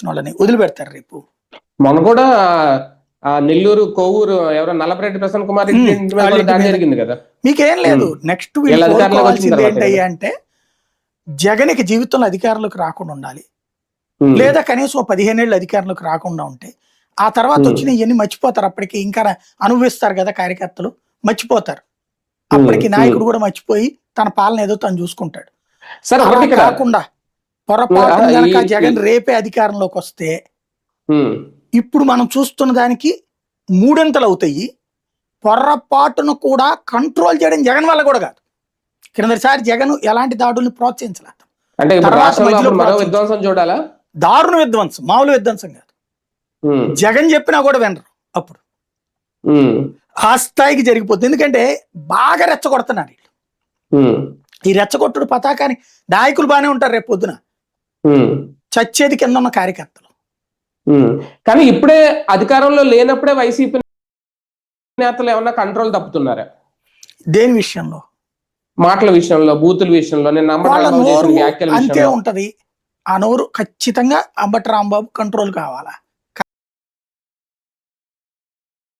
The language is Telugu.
వాళ్ళని వదిలిపెడతారు రేపు. మొన్న కూడా నెల్లూరు కోవూరు ఎవరో నల్లపరెడ్డి ప్రసన్న కుమార్ దాడి జరిగింది కదా. మీకేం లేదు. నెక్స్ట్ వీళ్ళు కోరుకోవాల్సింది ఏంటయ్యా అంటే జగన్కి జీవితంలో అధికారంలోకి రాకుండా ఉండాలి, లేదా కనీసం 15 ఏళ్ళు అధికారంలోకి రాకుండా ఉంటే ఆ తర్వాత వచ్చిన ఇవన్నీ మర్చిపోతారు. అప్పటికి ఇంకా అనుభవిస్తారు కదా కార్యకర్తలు, మర్చిపోతారు. అప్పటికి నాయకుడు కూడా మర్చిపోయి తన పాలన ఏదో తను చూసుకుంటాడు. కాకుండా పొరపాటు కనుక జగన్ రేపే అధికారంలోకి వస్తే ఇప్పుడు మనం చూస్తున్న దానికి 3 అంతలు అవుతాయి. పొరపాటును కూడా కంట్రోల్ చేయడం జగన్ వల్ల కూడా కాదు. క్రిందసారి జగన్ ఎలాంటి దాడుల్ని ప్రోత్సహించలేదు. దారుణ విధ్వంసం, మామూలు విధ్వంసం కాదు. జగన్ చెప్పినా కూడా వినరు. అప్పుడు ఆ స్థాయికి జరిగిపోతుంది. ఎందుకంటే బాగా రెచ్చగొడుతున్నారు వీళ్ళు. ఈ రెచ్చగొట్టుడు పతాకాన్ని నాయకులు బాగానే ఉంటారు, రేపు పొద్దున చచ్చేది కింద ఉన్న కార్యకర్తలు. కానీ ఇప్పుడే అధికారంలో లేనప్పుడే వైసీపీ నేతలు ఏమన్నా కంట్రోల్ తప్పుతున్నారా? దేని విషయంలో? మాటల విషయంలో, బూతుల విషయంలో. అంతే ఉంటది. ఆ నోరు ఖచ్చితంగా అంబటి రాంబాబు కంట్రోల్ కావాలా.